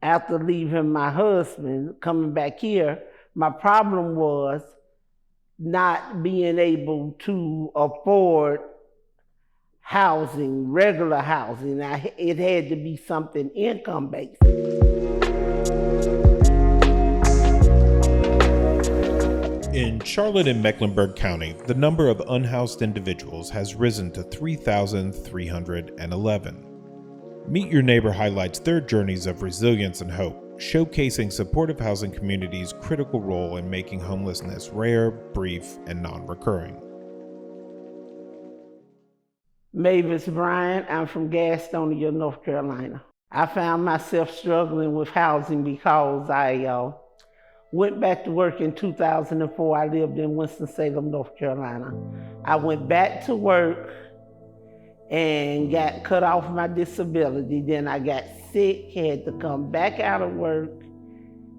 after leaving my husband, coming back here, my problem was not being able to afford housing, regular housing. It had to be something income-based. In Charlotte and Mecklenburg County, the number of unhoused individuals has risen to 3,311. Meet Your Neighbor highlights their journeys of resilience and hope, showcasing supportive housing communities' critical role in making homelessness rare, brief, and non-recurring. Mavis Bryant, I'm from Gastonia, North Carolina. I found myself struggling with housing because I went back to work in 2004. I lived in Winston-Salem, North Carolina. I went back to work and got cut off my disability. Then I got sick, had to come back out of work,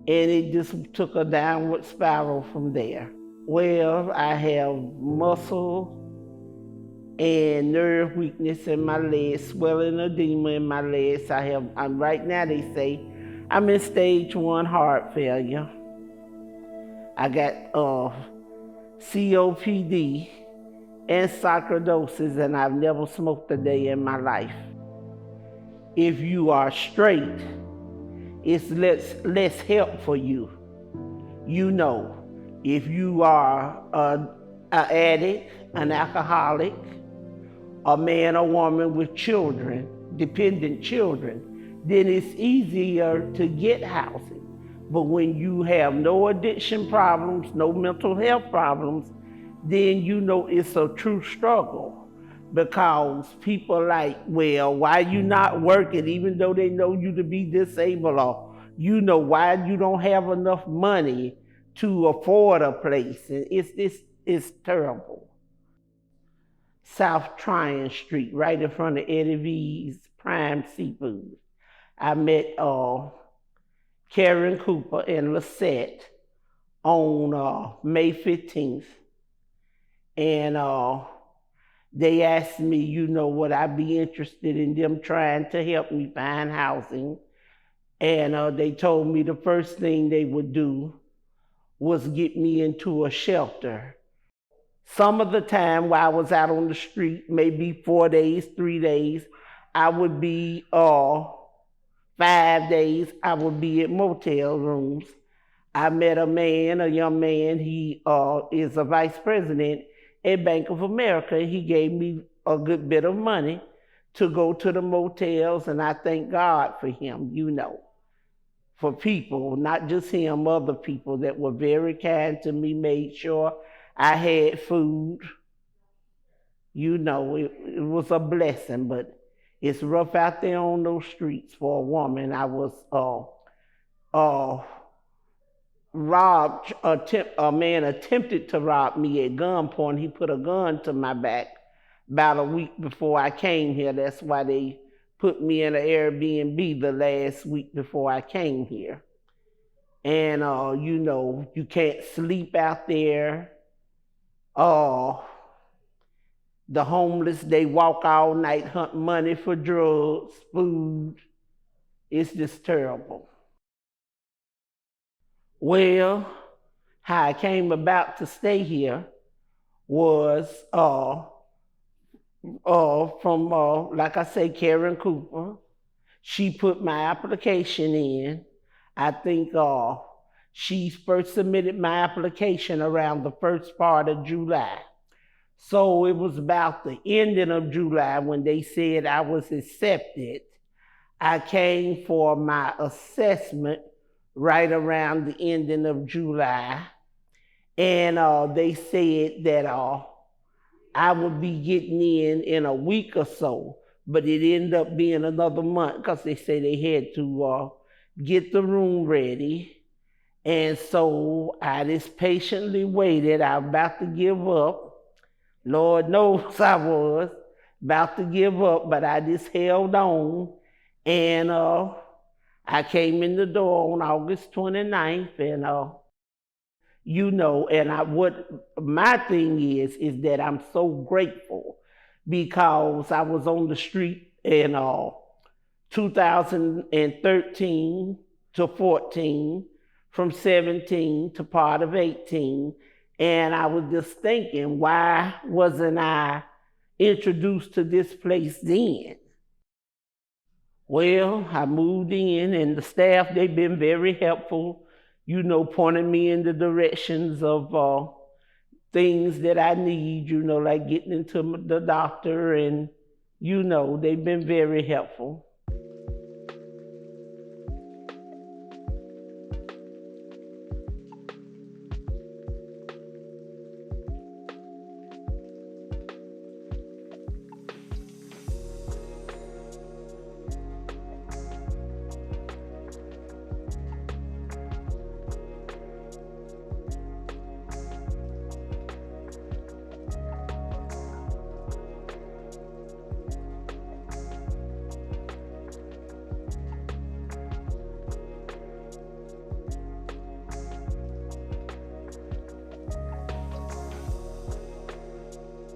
and it just took a downward spiral from there. Well, I have muscle and nerve weakness in my legs, swelling edema in my legs. Right now they say I'm in stage 1 heart failure. I got COPD and sarcoidosis, and I've never smoked a day in my life. If you are straight, it's less help for you. You know, if you are an addict, an alcoholic, a man or woman with children, dependent children, then it's easier to get housing. But when you have no addiction problems, no mental health problems, then you know it's a true struggle, because people like, well, why you not working even though they know you to be disabled, or why you don't have enough money to afford a place. And it's terrible. South Tryon Street, right in front of Eddie V's Prime Seafood. I met Karen Cooper and Lisette on May 15th. And they asked me, would I be interested in them trying to help me find housing? And they told me the first thing they would do was get me into a shelter. Some of the time while I was out on the street, maybe 4 days, 3 days, I would be 5 days, I would be at motel rooms. I met a young man, he is a vice president at Bank of America. He gave me a good bit of money to go to the motels, and I thank God for him, for people, not just him, other people that were very kind to me, made sure I had food. It was a blessing, but it's rough out there on those streets for a woman. I was robbed. A man attempted to rob me at gunpoint. He put a gun to my back about a week before I came here. That's why they put me in an Airbnb the last week before I came here. And you can't sleep out there. The homeless, they walk all night, hunt money for drugs, food. It's just terrible. Well, how I came about to stay here was from, like I say, Karen Cooper. She put my application in. I think she first submitted my application around the first part of July. So it was about the ending of July when they said I was accepted. I came for my assessment right around the ending of July. And they said that I would be getting in a week or so, but it ended up being another month because they said they had to get the room ready. And so I just patiently waited. I was about to give up. Lord knows I was about to give up, but I just held on. And I came in the door on August 29th, and what my thing is that I'm so grateful, because I was on the street in 2013, to 14, from 17 to part of 18. And I was just thinking, why wasn't I introduced to this place then? Well, I moved in, and the staff, they've been very helpful, pointing me in the directions of things that I need, like getting into the doctor, and they've been very helpful.